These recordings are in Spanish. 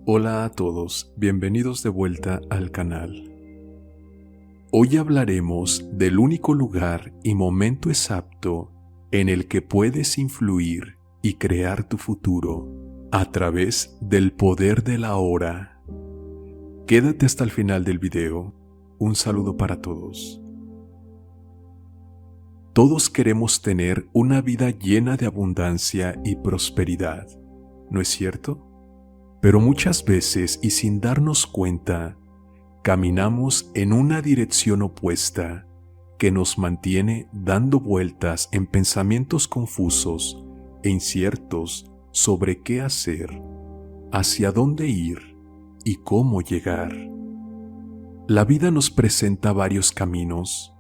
Hola a todos, bienvenidos de vuelta al canal. Hoy hablaremos del único lugar y momento exacto en el que puedes influir y crear tu futuro a través del poder de la hora. Quédate hasta el final del video. Un saludo para todos. Todos queremos tener una vida llena de abundancia y prosperidad, ¿no es cierto? Pero muchas veces y sin darnos cuenta, caminamos en una dirección opuesta que nos mantiene dando vueltas en pensamientos confusos e inciertos sobre qué hacer, hacia dónde ir y cómo llegar. La vida nos presenta varios caminos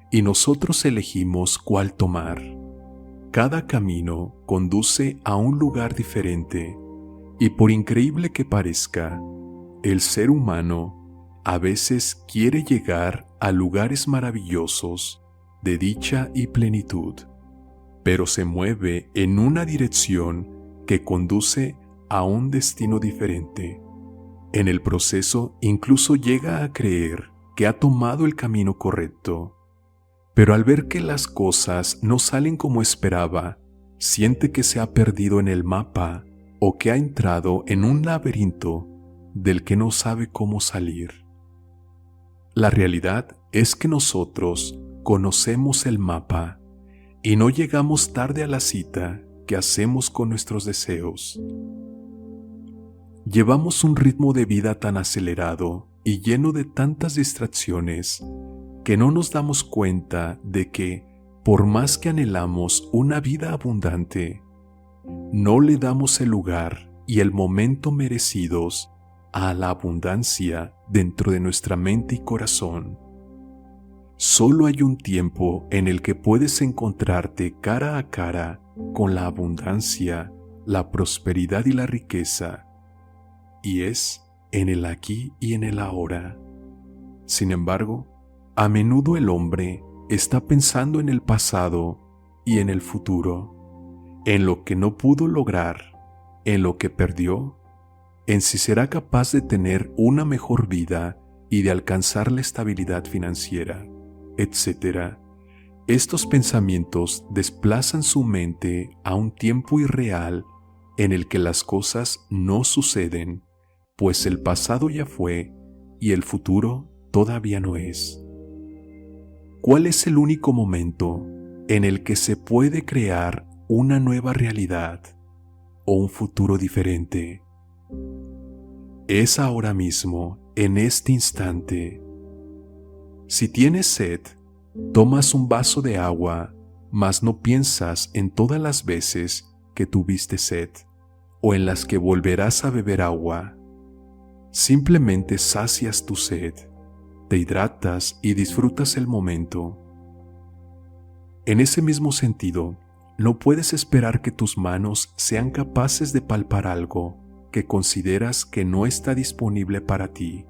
y nosotros elegimos cuál tomar. Cada camino conduce a un lugar diferente y por increíble que parezca, el ser humano a veces quiere llegar a lugares maravillosos de dicha y plenitud, pero se mueve en una dirección que conduce a un destino diferente. En el proceso incluso llega a creer que ha tomado el camino correcto, pero al ver que las cosas no salen como esperaba, siente que se ha perdido en el mapa o que ha entrado en un laberinto del que no sabe cómo salir. La realidad es que nosotros conocemos el mapa y no llegamos tarde a la cita que hacemos con nuestros deseos. Llevamos un ritmo de vida tan acelerado y lleno de tantas distracciones que no nos damos cuenta de que, por más que anhelamos una vida abundante, no le damos el lugar y el momento merecidos a la abundancia dentro de nuestra mente y corazón. Solo hay un tiempo en el que puedes encontrarte cara a cara con la abundancia, la prosperidad y la riqueza, y es en el aquí y en el ahora. Sin embargo, a menudo el hombre está pensando en el pasado y en el futuro, en lo que no pudo lograr, en lo que perdió, en si será capaz de tener una mejor vida y de alcanzar la estabilidad financiera, etc. Estos pensamientos desplazan su mente a un tiempo irreal en el que las cosas no suceden, pues el pasado ya fue y el futuro todavía no es. ¿Cuál es el único momento en el que se puede crear una nueva realidad o un futuro diferente? Es ahora mismo, en este instante. Si tienes sed, tomas un vaso de agua, mas no piensas en todas las veces que tuviste sed o en las que volverás a beber agua. Simplemente sacias tu sed, te hidratas y disfrutas el momento. En ese mismo sentido, no puedes esperar que tus manos sean capaces de palpar algo que consideras que no está disponible para ti.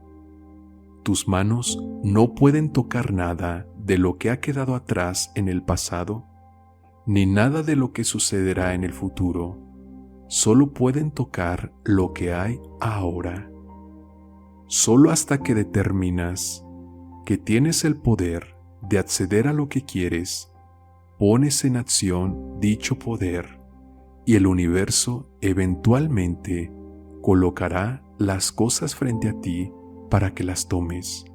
Tus manos no pueden tocar nada de lo que ha quedado atrás en el pasado, ni nada de lo que sucederá en el futuro. Solo pueden tocar lo que hay ahora. Solo hasta que determinas que tienes el poder de acceder a lo que quieres, pones en acción dicho poder y el universo eventualmente colocará las cosas frente a ti para que las tomes.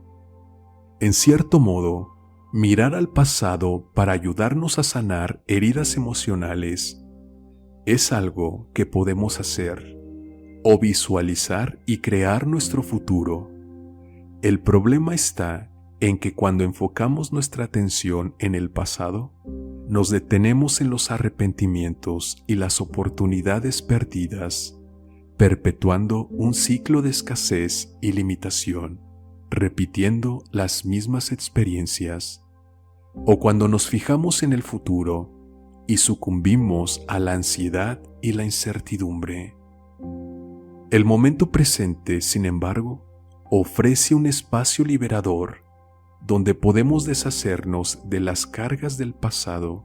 En cierto modo, mirar al pasado para ayudarnos a sanar heridas emocionales es algo que podemos hacer, o visualizar y crear nuestro futuro. El problema está en que cuando enfocamos nuestra atención en el pasado, nos detenemos en los arrepentimientos y las oportunidades perdidas, perpetuando un ciclo de escasez y limitación, repitiendo las mismas experiencias. O cuando nos fijamos en el futuro y sucumbimos a la ansiedad y la incertidumbre. El momento presente, sin embargo, ofrece un espacio liberador donde podemos deshacernos de las cargas del pasado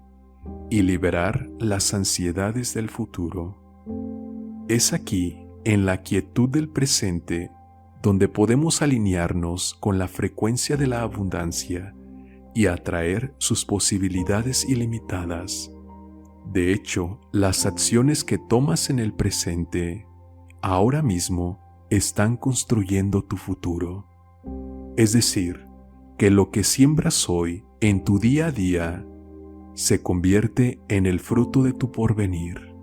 y liberar las ansiedades del futuro. Es aquí en la quietud del presente, donde podemos alinearnos con la frecuencia de la abundancia y atraer sus posibilidades ilimitadas. De hecho, las acciones que tomas en el presente, ahora mismo, están construyendo tu futuro. Es decir, que lo que siembras hoy en tu día a día se convierte en el fruto de tu porvenir.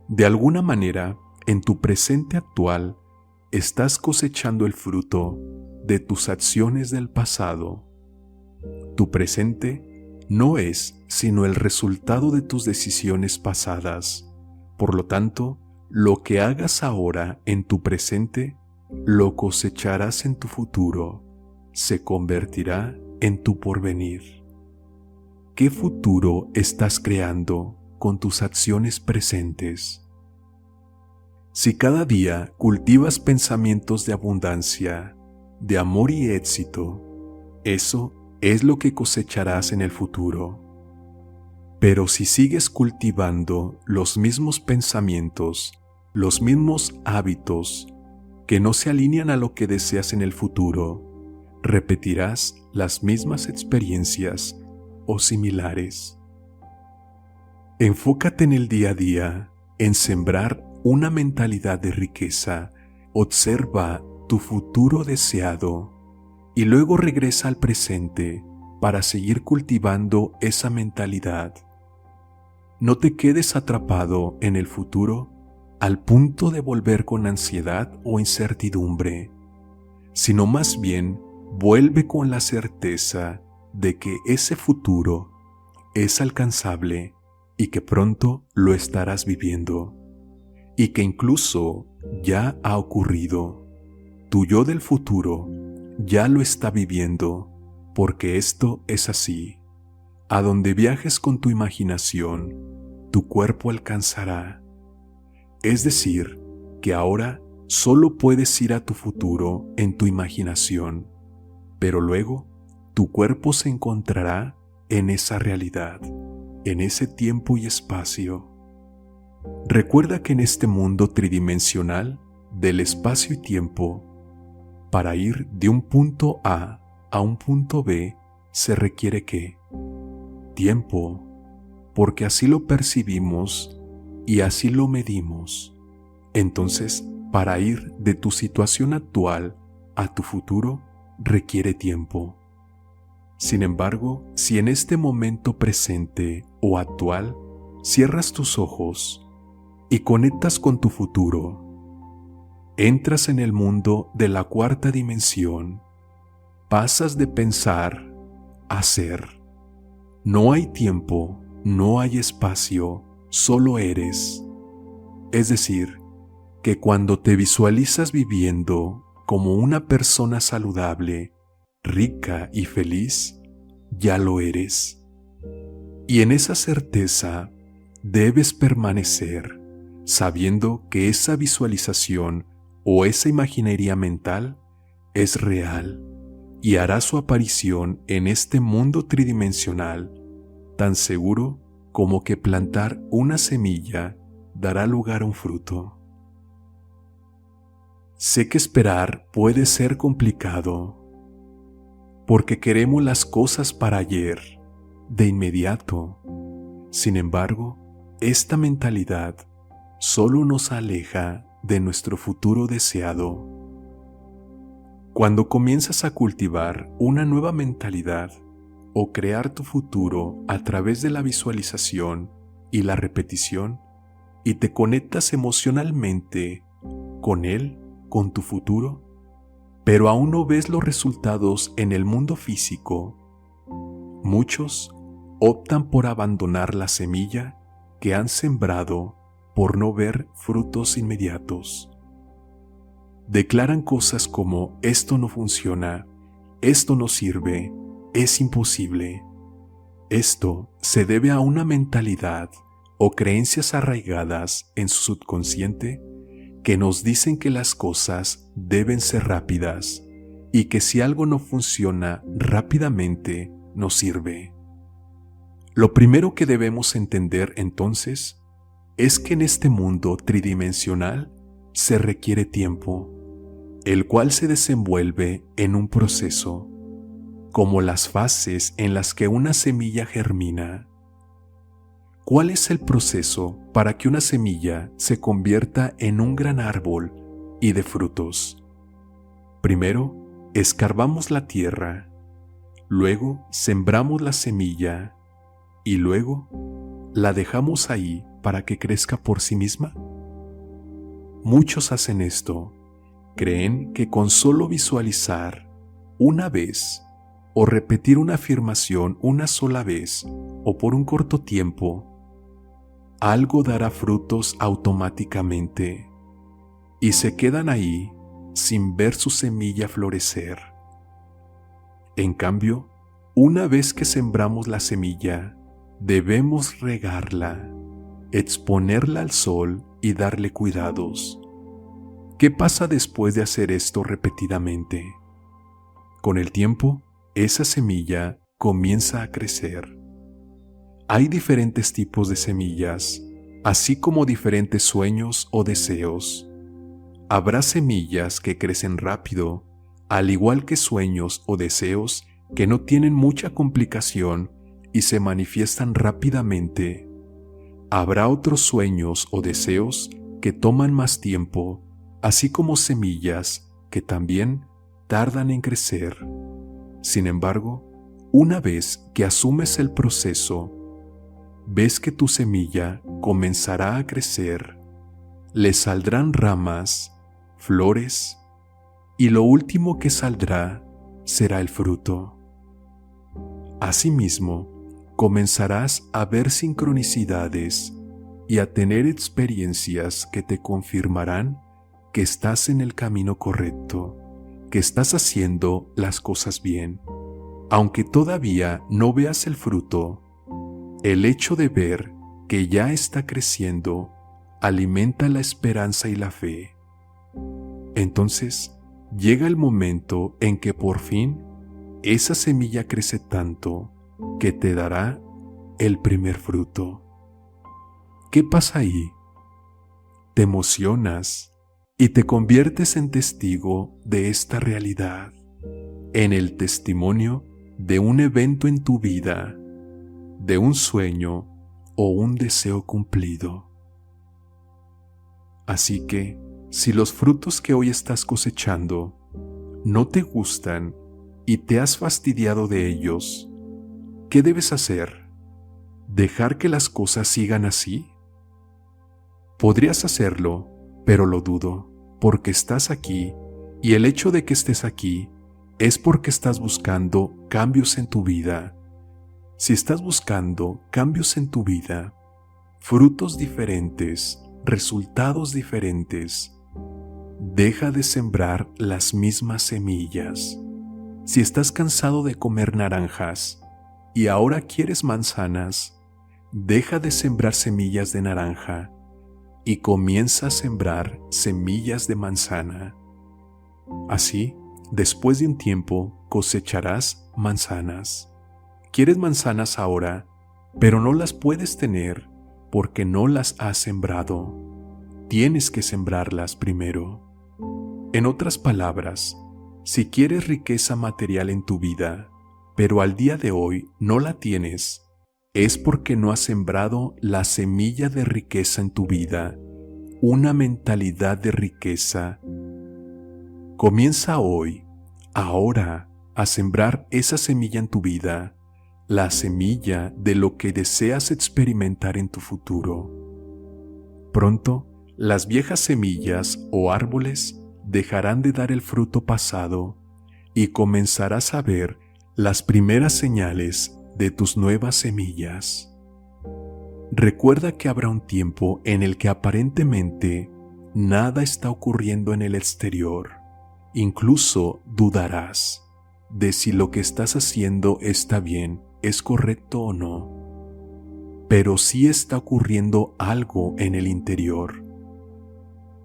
De alguna manera, en tu presente actual, estás cosechando el fruto de tus acciones del pasado. Tu presente no es sino el resultado de tus decisiones pasadas. Por lo tanto, lo que hagas ahora en tu presente, lo cosecharás en tu futuro. Se convertirá en tu porvenir. ¿Qué futuro estás creando con tus acciones presentes? Si cada día cultivas pensamientos de abundancia, de amor y éxito, eso es lo que cosecharás en el futuro. Pero si sigues cultivando los mismos pensamientos, los mismos hábitos que no se alinean a lo que deseas en el futuro, repetirás las mismas experiencias o similares. Enfócate en el día a día, en sembrar una mentalidad de riqueza. Observa tu futuro deseado y luego regresa al presente para seguir cultivando esa mentalidad. No te quedes atrapado en el futuro al punto de volver con ansiedad o incertidumbre, sino más bien vuelve con la certeza de que ese futuro es alcanzable y que pronto lo estarás viviendo, y que incluso ya ha ocurrido. Tu yo del futuro ya lo está viviendo, porque esto es así. A donde viajes con tu imaginación, tu cuerpo alcanzará. Es decir, que ahora solo puedes ir a tu futuro en tu imaginación, pero luego tu cuerpo se encontrará en esa realidad, en ese tiempo y espacio. Recuerda que en este mundo tridimensional del espacio y tiempo, para ir de un punto A a un punto B, se requiere ¿qué? Tiempo, porque así lo percibimos y así lo medimos. Entonces, para ir de tu situación actual a tu futuro, requiere tiempo. Sin embargo, si en este momento presente o actual cierras tus ojos y conectas con tu futuro, entras en el mundo de la cuarta dimensión, pasas de pensar a ser. No hay tiempo, no hay espacio, solo eres. Es decir, que cuando te visualizas viviendo como una persona saludable, rica y feliz, ya lo eres. Y en esa certeza debes permanecer, sabiendo que esa visualización o esa imaginería mental es real y hará su aparición en este mundo tridimensional, tan seguro como que plantar una semilla dará lugar a un fruto. Sé que esperar puede ser complicado, porque queremos las cosas para ayer, de inmediato. Sin embargo, esta mentalidad solo nos aleja de nuestro futuro deseado. Cuando comienzas a cultivar una nueva mentalidad o crear tu futuro a través de la visualización y la repetición, y te conectas emocionalmente con él, con tu futuro, pero aún no ves los resultados en el mundo físico, muchos optan por abandonar la semilla que han sembrado por no ver frutos inmediatos. Declaran cosas como: esto no funciona, esto no sirve, es imposible. Esto se debe a una mentalidad o creencias arraigadas en su subconsciente que nos dicen que las cosas deben ser rápidas y que si algo no funciona rápidamente, no sirve. Lo primero que debemos entender entonces es que en este mundo tridimensional se requiere tiempo, el cual se desenvuelve en un proceso, como las fases en las que una semilla germina. ¿Cuál es el proceso para que una semilla se convierta en un gran árbol y de frutos? Primero, escarbamos la tierra, luego sembramos la semilla y luego la dejamos ahí para que crezca por sí misma. Muchos hacen esto. Creen que con solo visualizar una vez o repetir una afirmación una sola vez o por un corto tiempo, algo dará frutos automáticamente y se quedan ahí sin ver su semilla florecer. En cambio, una vez que sembramos la semilla, debemos regarla, exponerla al sol y darle cuidados. ¿Qué pasa después de hacer esto repetidamente? Con el tiempo, esa semilla comienza a crecer. Hay diferentes tipos de semillas, así como diferentes sueños o deseos. Habrá semillas que crecen rápido, al igual que sueños o deseos que no tienen mucha complicación y se manifiestan rápidamente. Habrá otros sueños o deseos que toman más tiempo, así como semillas que también tardan en crecer. Sin embargo, una vez que asumes el proceso, ves que tu semilla comenzará a crecer, le saldrán ramas, flores, y lo último que saldrá será el fruto. Asimismo, comenzarás a ver sincronicidades y a tener experiencias que te confirmarán que estás en el camino correcto, que estás haciendo las cosas bien. Aunque todavía no veas el fruto, el hecho de ver que ya está creciendo alimenta la esperanza y la fe. Entonces, llega el momento en que por fin esa semilla crece tanto que te dará el primer fruto. ¿Qué pasa ahí? Te emocionas y te conviertes en testigo de esta realidad, en el testimonio de un evento en tu vida, de un sueño o un deseo cumplido. Así que, si los frutos que hoy estás cosechando no te gustan y te has fastidiado de ellos, ¿qué debes hacer? ¿Dejar que las cosas sigan así? Podrías hacerlo, pero lo dudo, porque estás aquí y el hecho de que estés aquí es porque estás buscando cambios en tu vida. Si estás buscando cambios en tu vida, frutos diferentes, resultados diferentes, deja de sembrar las mismas semillas. Si estás cansado de comer naranjas y ahora quieres manzanas, deja de sembrar semillas de naranja y comienza a sembrar semillas de manzana. Así, después de un tiempo, cosecharás manzanas. Quieres manzanas ahora, pero no las puedes tener porque no las has sembrado. Tienes que sembrarlas primero. En otras palabras, si quieres riqueza material en tu vida, pero al día de hoy no la tienes, es porque no has sembrado la semilla de riqueza en tu vida, una mentalidad de riqueza. Comienza hoy, ahora, a sembrar esa semilla en tu vida, la semilla de lo que deseas experimentar en tu futuro. Pronto, las viejas semillas o árboles dejarán de dar el fruto pasado y comenzarás a ver las primeras señales de tus nuevas semillas. Recuerda que habrá un tiempo en el que aparentemente nada está ocurriendo en el exterior. Incluso dudarás de si lo que estás haciendo está bien, es correcto o no. Pero sí está ocurriendo algo en el interior.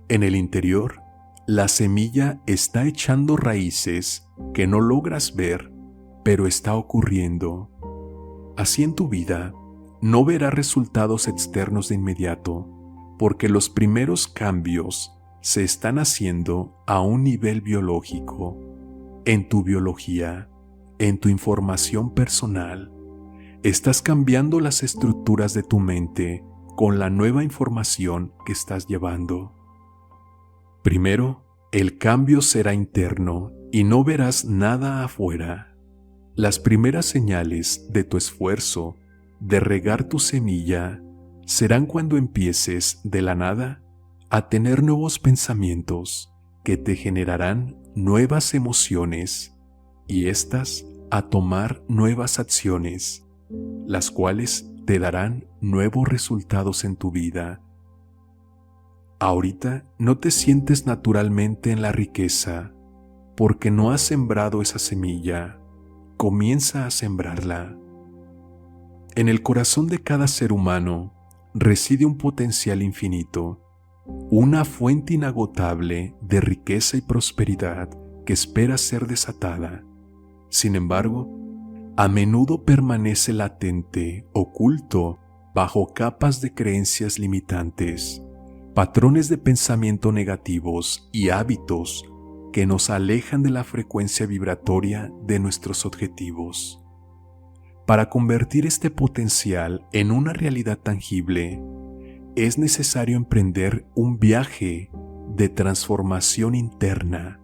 En el interior, la semilla está echando raíces que no logras ver, pero está ocurriendo. Así en tu vida, no verás resultados externos de inmediato, porque los primeros cambios se están haciendo a un nivel biológico, en tu biología, en tu información personal. Estás cambiando las estructuras de tu mente con la nueva información que estás llevando. Primero, el cambio será interno y no verás nada afuera. Las primeras señales de tu esfuerzo de regar tu semilla serán cuando empieces de la nada a tener nuevos pensamientos que te generarán nuevas emociones y éstas a tomar nuevas acciones, las cuales te darán nuevos resultados en tu vida. Ahorita no te sientes naturalmente en la riqueza porque no has sembrado esa semilla. Comienza a sembrarla. En el corazón de cada ser humano reside un potencial infinito, una fuente inagotable de riqueza y prosperidad que espera ser desatada. Sin embargo, a menudo permanece latente, oculto, bajo capas de creencias limitantes, patrones de pensamiento negativos y hábitos que nos alejan de la frecuencia vibratoria de nuestros objetivos. Para convertir este potencial en una realidad tangible, es necesario emprender un viaje de transformación interna,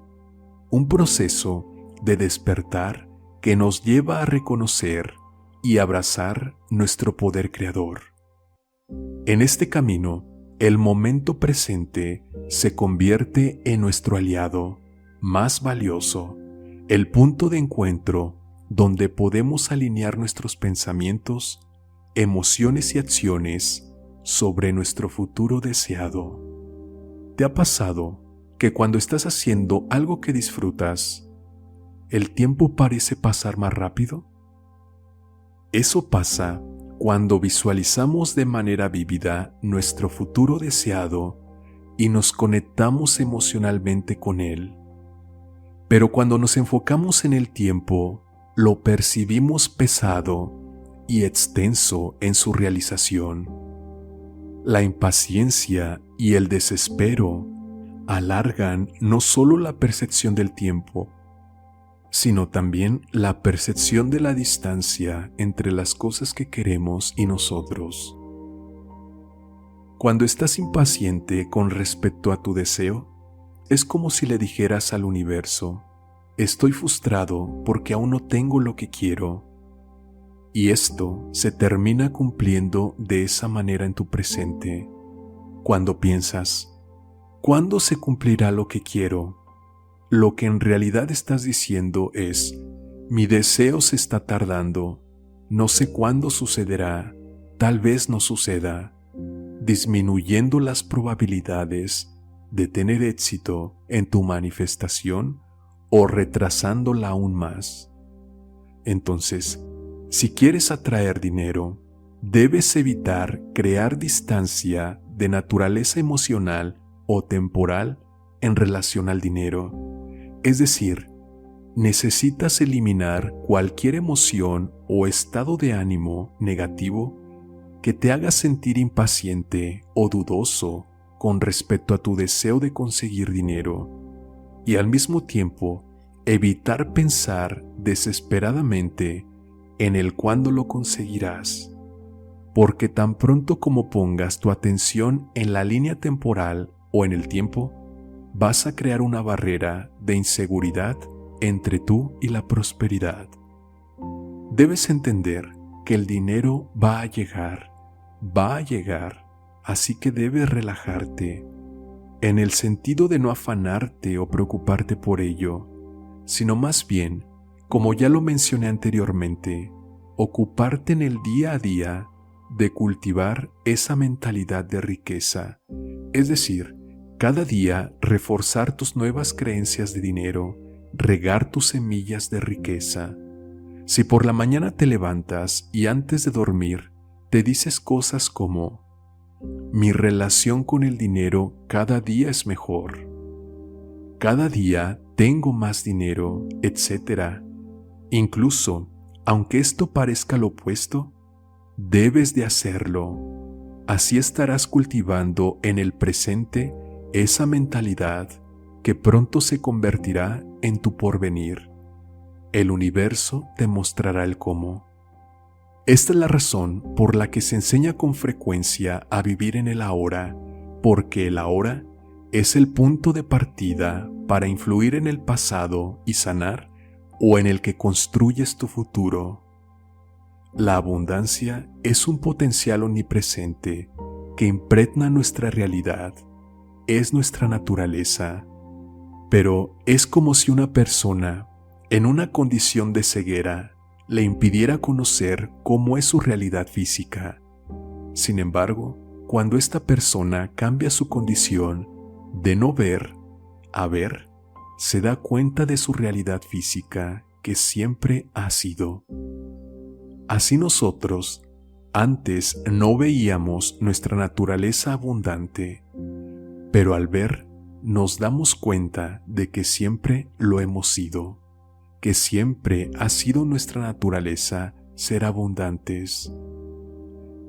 un proceso de despertar que nos lleva a reconocer y abrazar nuestro poder creador. En este camino, el momento presente se convierte en nuestro aliado más valioso, el punto de encuentro donde podemos alinear nuestros pensamientos, emociones y acciones sobre nuestro futuro deseado. ¿Te ha pasado que cuando estás haciendo algo que disfrutas, el tiempo parece pasar más rápido? Eso pasa cuando visualizamos de manera vívida nuestro futuro deseado y nos conectamos emocionalmente con él. Pero cuando nos enfocamos en el tiempo, lo percibimos pesado y extenso en su realización. La impaciencia y el desespero alargan no solo la percepción del tiempo, sino también la percepción de la distancia entre las cosas que queremos y nosotros. Cuando estás impaciente con respecto a tu deseo, es como si le dijeras al universo: estoy frustrado porque aún no tengo lo que quiero. Y esto se termina cumpliendo de esa manera en tu presente. Cuando piensas, ¿cuándo se cumplirá lo que quiero? Lo que en realidad estás diciendo es: mi deseo se está tardando, no sé cuándo sucederá, tal vez no suceda, disminuyendo las probabilidades de tener éxito en tu manifestación o retrasándola aún más. Entonces, si quieres atraer dinero, debes evitar crear distancia de naturaleza emocional o temporal en relación al dinero. Es decir, necesitas eliminar cualquier emoción o estado de ánimo negativo que te haga sentir impaciente o dudoso con respecto a tu deseo de conseguir dinero, y al mismo tiempo evitar pensar desesperadamente en el cuándo lo conseguirás, porque tan pronto como pongas tu atención en la línea temporal o en el tiempo, vas a crear una barrera de inseguridad entre tú y la prosperidad. Debes entender que el dinero va a llegar, así que debes relajarte, en el sentido de no afanarte o preocuparte por ello, sino más bien, como ya lo mencioné anteriormente, ocuparte en el día a día de cultivar esa mentalidad de riqueza, es decir, cada día reforzar tus nuevas creencias de dinero, regar tus semillas de riqueza. Si por la mañana te levantas y antes de dormir te dices cosas como: mi relación con el dinero cada día es mejor, cada día tengo más dinero, etc. Incluso, aunque esto parezca lo opuesto, debes de hacerlo. Así estarás cultivando en el presente esa mentalidad que pronto se convertirá en tu porvenir. El universo te mostrará el cómo. Esta es la razón por la que se enseña con frecuencia a vivir en el ahora, porque el ahora es el punto de partida para influir en el pasado y sanar, o en el que construyes tu futuro. La abundancia es un potencial omnipresente que impregna nuestra realidad, es nuestra naturaleza, pero es como si una persona en una condición de ceguera le impidiera conocer cómo es su realidad física. Sin embargo, cuando esta persona cambia su condición de no ver a ver, se da cuenta de su realidad física que siempre ha sido. Así nosotros, antes no veíamos nuestra naturaleza abundante, pero al ver nos damos cuenta de que siempre lo hemos sido, que siempre ha sido nuestra naturaleza ser abundantes.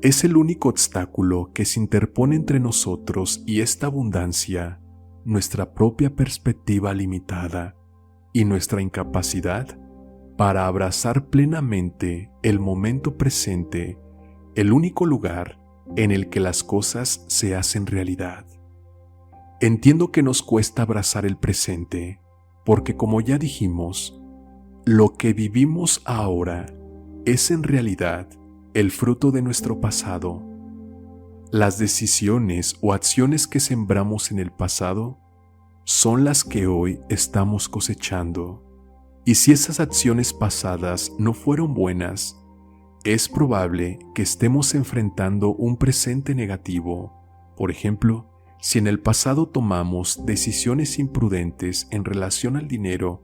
Es el único obstáculo que se interpone entre nosotros y esta abundancia, nuestra propia perspectiva limitada y nuestra incapacidad para abrazar plenamente el momento presente, el único lugar en el que las cosas se hacen realidad. Entiendo que nos cuesta abrazar el presente, porque como ya dijimos, lo que vivimos ahora es en realidad el fruto de nuestro pasado. Las decisiones o acciones que sembramos en el pasado son las que hoy estamos cosechando. Y si esas acciones pasadas no fueron buenas, es probable que estemos enfrentando un presente negativo. Por ejemplo, si en el pasado tomamos decisiones imprudentes en relación al dinero,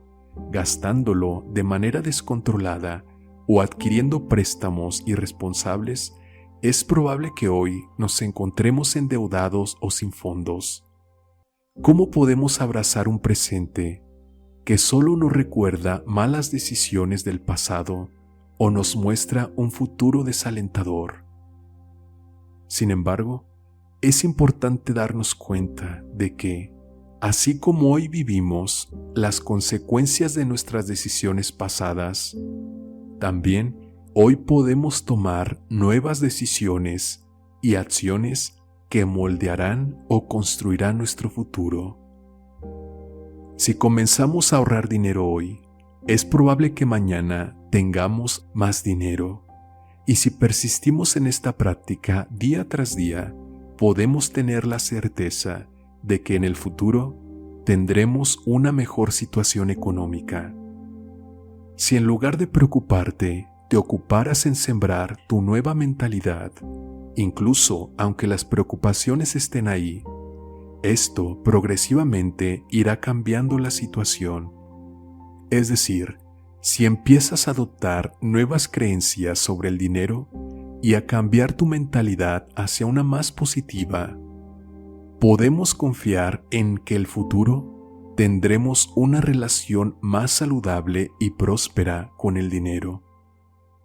gastándolo de manera descontrolada o adquiriendo préstamos irresponsables, es probable que hoy nos encontremos endeudados o sin fondos. ¿Cómo podemos abrazar un presente que solo nos recuerda malas decisiones del pasado o nos muestra un futuro desalentador? Sin embargo, es importante darnos cuenta de que, así como hoy vivimos las consecuencias de nuestras decisiones pasadas, también hoy podemos tomar nuevas decisiones y acciones que moldearán o construirán nuestro futuro. Si comenzamos a ahorrar dinero hoy, es probable que mañana tengamos más dinero. Y si persistimos en esta práctica día tras día, podemos tener la certeza de que en el futuro tendremos una mejor situación económica. Si en lugar de preocuparte, te ocuparas en sembrar tu nueva mentalidad, incluso aunque las preocupaciones estén ahí, esto progresivamente irá cambiando la situación. Es decir, si empiezas a adoptar nuevas creencias sobre el dinero y a cambiar tu mentalidad hacia una más positiva, podemos confiar en que el futuro tendremos una relación más saludable y próspera con el dinero.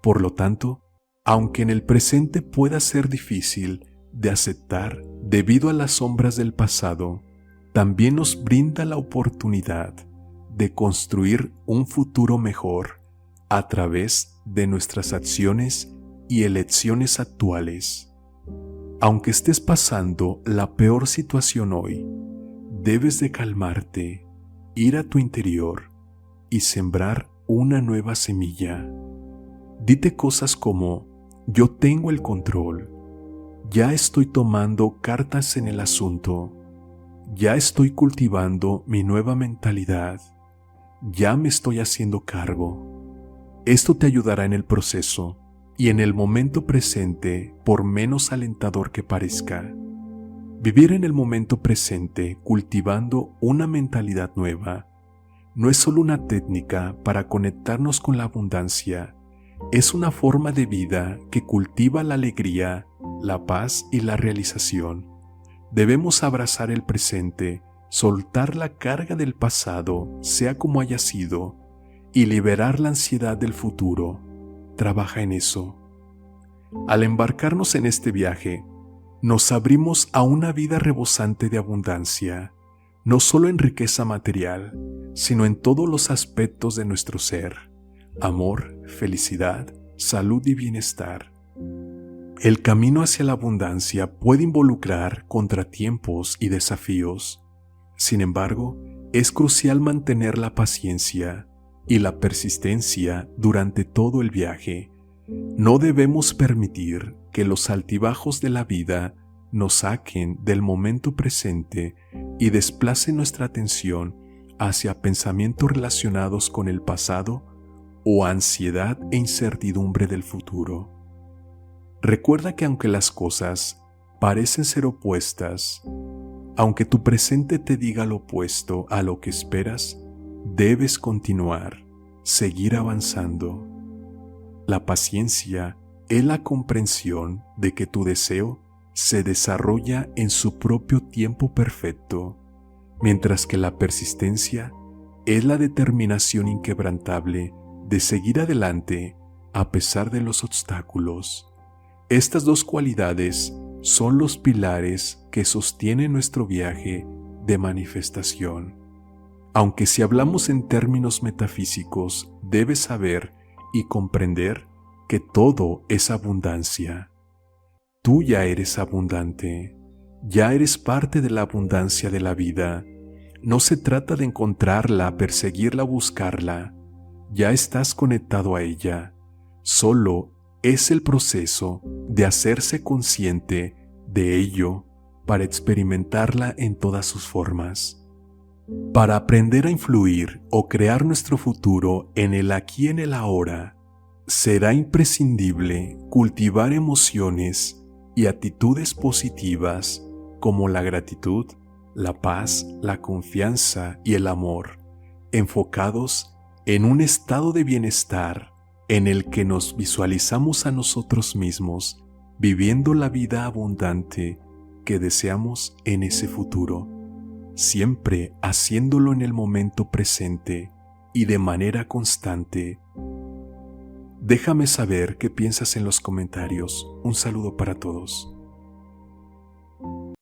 Por lo tanto, aunque en el presente pueda ser difícil de aceptar debido a las sombras del pasado, también nos brinda la oportunidad de construir un futuro mejor a través de nuestras acciones y elecciones actuales. Aunque estés pasando la peor situación hoy, debes de calmarte, ir a tu interior y sembrar una nueva semilla. Dite cosas como: yo tengo el control, ya estoy tomando cartas en el asunto, ya estoy cultivando mi nueva mentalidad, ya me estoy haciendo cargo. Esto te ayudará en el proceso y en el momento presente, por menos alentador que parezca. Vivir en el momento presente cultivando una mentalidad nueva no es solo una técnica para conectarnos con la abundancia, es una forma de vida que cultiva la alegría, la paz y la realización. Debemos abrazar el presente, soltar la carga del pasado, sea como haya sido, y liberar la ansiedad del futuro. Trabaja en eso. Al embarcarnos en este viaje, nos abrimos a una vida rebosante de abundancia, no solo en riqueza material, sino en todos los aspectos de nuestro ser: amor, felicidad, salud y bienestar. El camino hacia la abundancia puede involucrar contratiempos y desafíos. Sin embargo, es crucial mantener la paciencia y la persistencia durante todo el viaje. No debemos permitir que los altibajos de la vida nos saquen del momento presente y desplacen nuestra atención hacia pensamientos relacionados con el pasado o ansiedad e incertidumbre del futuro. Recuerda que aunque las cosas parecen ser opuestas, aunque tu presente te diga lo opuesto a lo que esperas, debes continuar, seguir avanzando. La paciencia es la comprensión de que tu deseo se desarrolla en su propio tiempo perfecto, mientras que la persistencia es la determinación inquebrantable de seguir adelante a pesar de los obstáculos. Estas dos cualidades son los pilares que sostienen nuestro viaje de manifestación. Aunque si hablamos en términos metafísicos, debes saber y comprender que todo es abundancia. Tú ya eres abundante, ya eres parte de la abundancia de la vida. No se trata de encontrarla, perseguirla o buscarla. Ya estás conectado a ella. Solo es el proceso de hacerse consciente de ello para experimentarla en todas sus formas. Para aprender a influir o crear nuestro futuro en el aquí y en el ahora, será imprescindible cultivar emociones y actitudes positivas como la gratitud, la paz, la confianza y el amor, enfocados en un estado de bienestar en el que nos visualizamos a nosotros mismos viviendo la vida abundante que deseamos en ese futuro, siempre haciéndolo en el momento presente y de manera constante. Déjame saber qué piensas en los comentarios. Un saludo para todos.